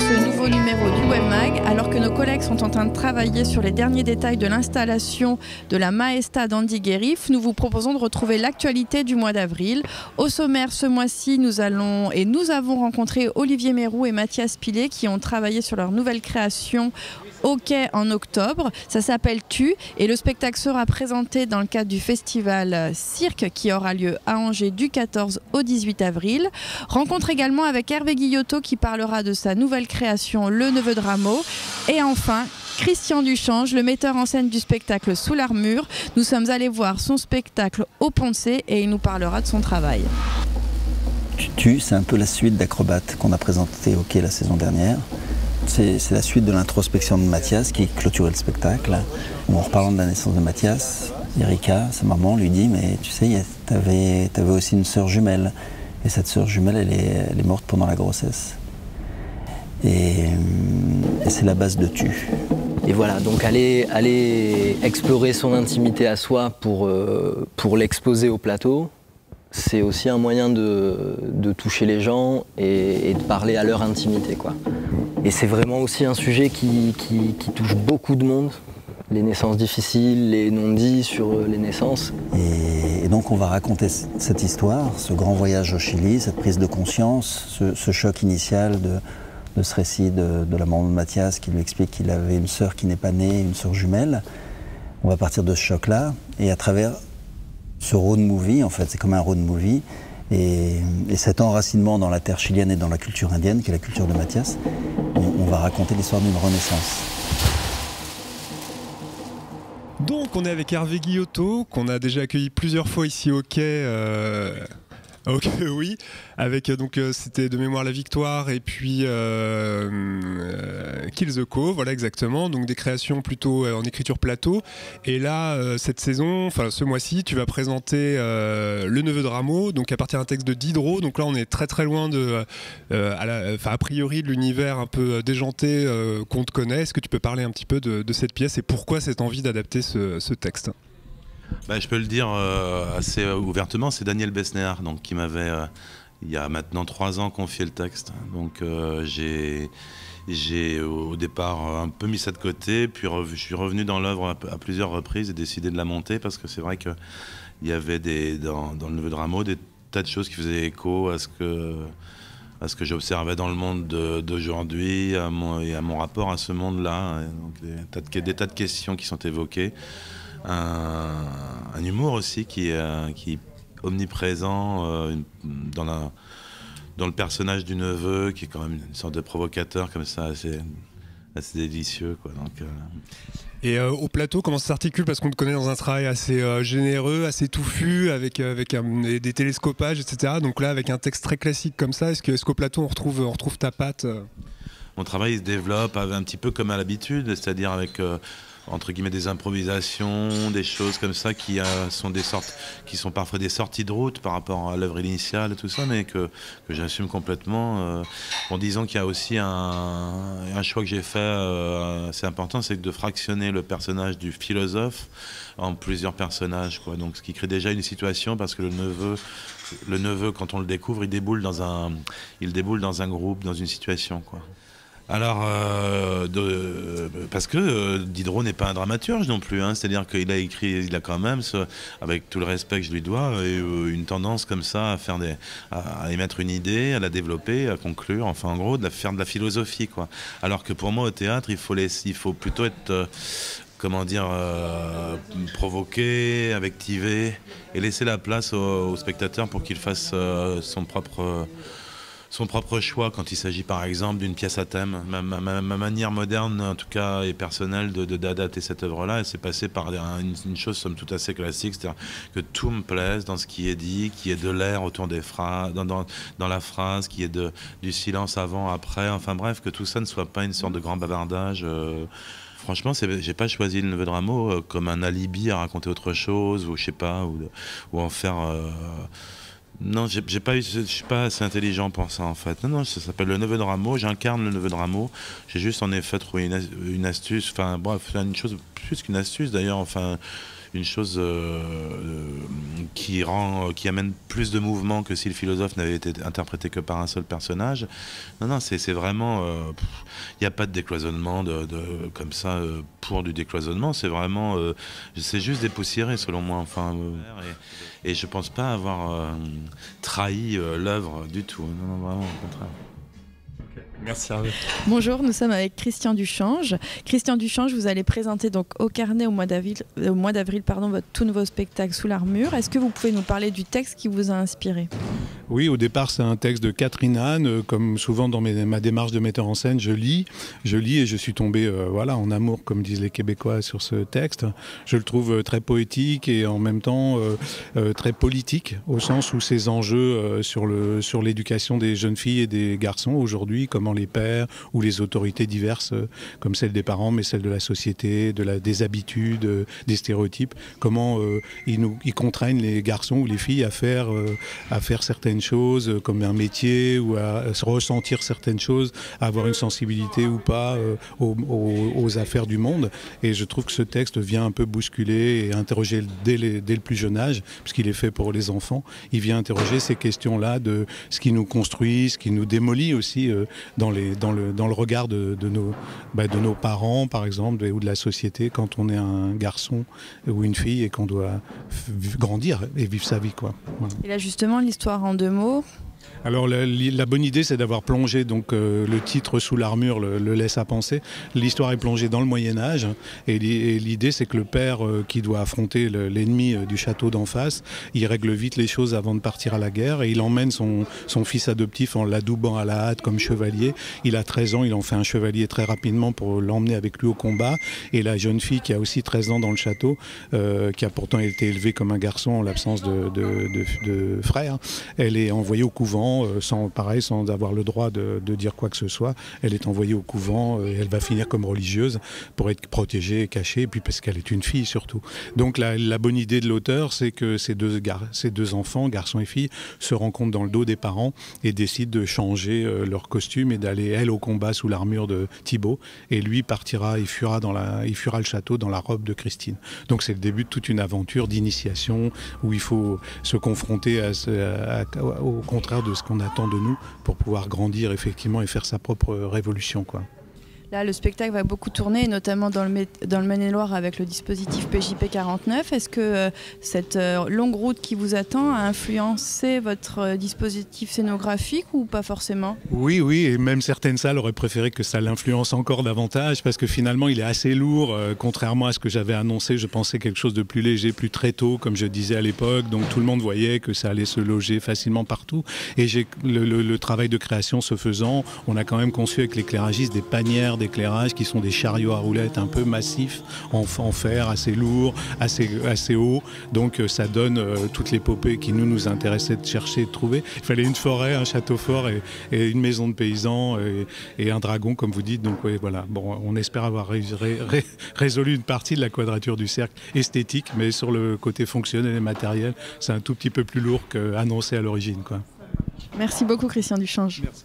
ce nouveau numéro du WebMag. Alors que nos collègues sont en train de travailler sur les derniers détails de l'installation de la Maesta d'Andy Guérif, nous vous proposons de retrouver l'actualité du mois d'avril. Au sommaire, ce mois-ci, nous avons rencontré Olivier Mérou et Mathias Pilet qui ont travaillé sur leur nouvelle création OK en octobre. Ça s'appelle Tu et le spectacle sera présenté dans le cadre du festival Cirque qui aura lieu à Angers du 14 au 18 avril. Rencontre également avec Hervé Guillotot qui parlera de sa nouvelle création Le Neveu de Rameau. Et enfin, Christian Duchange, le metteur en scène du spectacle Sous l'armure. Nous sommes allés voir son spectacle au Pont de C et il nous parlera de son travail. Tu, c'est un peu la suite d'Acrobates qu'on a présenté OK la saison dernière. C'est la suite de l'introspection de Mathias qui clôturait le spectacle. En reparlant de la naissance de Mathias, Erika, sa maman, lui dit « Mais tu sais, t'avais aussi une sœur jumelle. Et cette sœur jumelle, elle est morte pendant la grossesse. » Et c'est la base de Tu. Et voilà, donc aller explorer son intimité à soi pour l'exposer au plateau, c'est aussi un moyen de toucher les gens et de parler à leur intimité, quoi. Et c'est vraiment aussi un sujet qui touche beaucoup de monde. Les naissances difficiles, les non-dits sur les naissances. Et donc on va raconter cette histoire, ce grand voyage au Chili, cette prise de conscience, ce choc initial de ce récit de la maman de Mathias qui lui explique qu'il avait une sœur qui n'est pas née, une sœur jumelle. On va partir de ce choc-là et à travers ce road movie, en fait, c'est comme un road movie, et cet enracinement dans la terre chilienne et dans la culture indienne, qui est la culture de Mathias, on va raconter l'histoire d'une renaissance. Donc on est avec Hervé Guillotot, qu'on a déjà accueilli plusieurs fois ici au quai. Ok, oui, avec donc c'était de mémoire La Victoire et puis Kill the Co, voilà exactement, donc des créations plutôt en écriture plateau. Et là, cette saison, enfin ce mois-ci, tu vas présenter Le Neveu de Rameau, donc à partir d'un texte de Diderot. Donc là, on est très très loin a priori de l'univers un peu déjanté qu'on te connaît. Est-ce que tu peux parler un petit peu de cette pièce et pourquoi cette envie d'adapter ce texte ? Je peux le dire assez ouvertement, c'est Daniel Bessner donc, qui m'avait, il y a maintenant 3 ans, confié le texte. Donc j'ai au départ un peu mis ça de côté, puis je suis revenu dans l'œuvre à plusieurs reprises et décidé de la monter parce que c'est vrai qu'il y avait dans Le Neveu de Rameau des tas de choses qui faisaient écho à ce que j'observais dans le monde d'aujourd'hui et à mon rapport à ce monde-là. Donc des tas de questions qui sont évoquées. Un humour aussi qui est omniprésent dans le personnage du neveu, qui est quand même une sorte de provocateur comme ça, assez délicieux, quoi. Donc, Et au plateau, comment ça s'articule? Parce qu'on te connaît dans un travail assez généreux, assez touffu, avec des télescopages, etc. Donc là, avec un texte très classique comme ça, est-ce qu'au plateau, on retrouve ta patte? Mon travail il se développe un petit peu comme à l'habitude, c'est-à-dire avec entre guillemets des improvisations, des choses comme ça qui sont parfois des sorties de route par rapport à l'œuvre initiale et tout ça, mais que j'assume complètement. Bon, disons qu'il y a aussi un choix que j'ai fait assez important, c'est de fractionner le personnage du philosophe en plusieurs personnages, quoi. Donc ce qui crée déjà une situation parce que le neveu, quand on le découvre, il déboule dans un groupe, dans une situation, quoi. Alors, parce que Diderot n'est pas un dramaturge non plus, hein, c'est-à-dire qu'il a écrit, il a quand même, avec tout le respect que je lui dois, une tendance comme ça à émettre une idée, à la développer, à conclure, enfin en gros, faire de la philosophie, quoi. Alors que pour moi au théâtre, il faut plutôt être provoqué, invectivé, et laisser la place au spectateur pour qu'il fasse son propre choix quand il s'agit par exemple d'une pièce à thème. Ma manière moderne, en tout cas, et personnelle d'adapter cette œuvre-là, elle s'est passée par une chose somme toute assez classique, c'est-à-dire que tout me plaise dans ce qui est dit, qui est de l'air autour des phrases, dans la phrase, qui est du silence avant, après, enfin bref, que tout ça ne soit pas une sorte de grand bavardage. Franchement, j'ai pas choisi Le Neveu de Rameau comme un alibi à raconter autre chose, ou je sais pas, ou en faire... Non, je suis pas assez intelligent pour ça en fait. Non, ça s'appelle Le Neveu de Rameau, j'incarne Le Neveu de Rameau. J'ai juste en effet trouvé une astuce, enfin bref, une chose plus qu'une astuce d'ailleurs, enfin une chose qui amène plus de mouvement que si le philosophe n'avait été interprété que par un seul personnage. Non, c'est vraiment... Il n'y a pas de décloisonnement comme ça pour du décloisonnement. C'est vraiment... c'est juste dépoussiéré, selon moi. Enfin, et je ne pense pas avoir trahi l'œuvre du tout. Non, vraiment, au contraire. Merci Hervé. Bonjour, nous sommes avec Christian Duchange. Christian Duchange, vous allez présenter donc au Carnet au mois d'avril votre tout nouveau spectacle Sous l'armure. Est-ce que vous pouvez nous parler du texte qui vous a inspiré ? Oui, au départ, c'est un texte de Catherine Anne. Comme souvent dans ma démarche de metteur en scène, je lis et je suis tombé en amour, comme disent les Québécois, sur ce texte. Je le trouve très poétique et en même temps très politique, au sens où ces enjeux sur l'éducation des jeunes filles et des garçons aujourd'hui, comment les pères ou les autorités diverses, comme celle des parents, mais celle de la société, des habitudes, des stéréotypes, comment ils contraignent les garçons ou les filles à faire certaines choses comme un métier ou à ressentir certaines choses, à avoir une sensibilité ou pas aux affaires du monde. Et je trouve que ce texte vient un peu bousculer et interroger dès le plus jeune âge, puisqu'il est fait pour les enfants. Il vient interroger ces questions-là de ce qui nous construit, ce qui nous démolit aussi dans le regard de nos parents, par exemple, ou de la société quand on est un garçon ou une fille et qu'on doit grandir et vivre sa vie, quoi. Voilà. Et là, justement, l'histoire en 2 mots. Alors la bonne idée, c'est d'avoir plongé, donc le titre Sous l'armure le laisse à penser. L'histoire est plongée dans le Moyen-Âge et l'idée, c'est que le père qui doit affronter l'ennemi du château d'en face, il règle vite les choses avant de partir à la guerre et il emmène son fils adoptif en l'adoubant à la hâte comme chevalier. Il a 13 ans, il en fait un chevalier très rapidement pour l'emmener avec lui au combat. Et la jeune fille qui a aussi 13 ans dans le château, qui a pourtant été élevée comme un garçon en l'absence de frère, elle est envoyée au couvent sans avoir le droit de dire quoi que ce soit. Elle est envoyée au couvent et elle va finir comme religieuse pour être protégée et cachée, et puis parce qu'elle est une fille surtout. Donc la bonne idée de l'auteur, c'est que ces deux enfants, garçons et filles, se rencontrent dans le dos des parents et décident de changer leur costume et d'aller, elle, au combat sous l'armure de Thibaut, et lui il fuira le château dans la robe de Christine. Donc c'est le début de toute une aventure d'initiation où il faut se confronter au contraire de ce qu'on attend de nous pour pouvoir grandir effectivement et faire sa propre révolution, quoi. Là, le spectacle va beaucoup tourner, notamment dans le Maine-et-Loire avec le dispositif PJP 49. Est-ce que cette longue route qui vous attend a influencé votre dispositif scénographique ou pas forcément ? Oui, et même certaines salles auraient préféré que ça l'influence encore davantage parce que finalement, il est assez lourd. Contrairement à ce que j'avais annoncé, je pensais quelque chose de plus léger, plus tréteau, comme je disais à l'époque. Donc tout le monde voyait que ça allait se loger facilement partout. Et le travail de création se faisant, on a quand même conçu avec l'éclairagiste des panières d'éclairage qui sont des chariots à roulettes un peu massifs en fer, assez lourds, assez hauts. Donc ça donne toute l'épopée qui nous intéressait de chercher et de trouver. Il fallait une forêt, un château fort et une maison de paysans et un dragon, comme vous dites. Donc oui, voilà. Bon, on espère avoir résolu une partie de la quadrature du cercle esthétique, mais sur le côté fonctionnel et matériel, c'est un tout petit peu plus lourd qu'annoncé à l'origine, quoi. Merci beaucoup, Christian Duchange. Merci.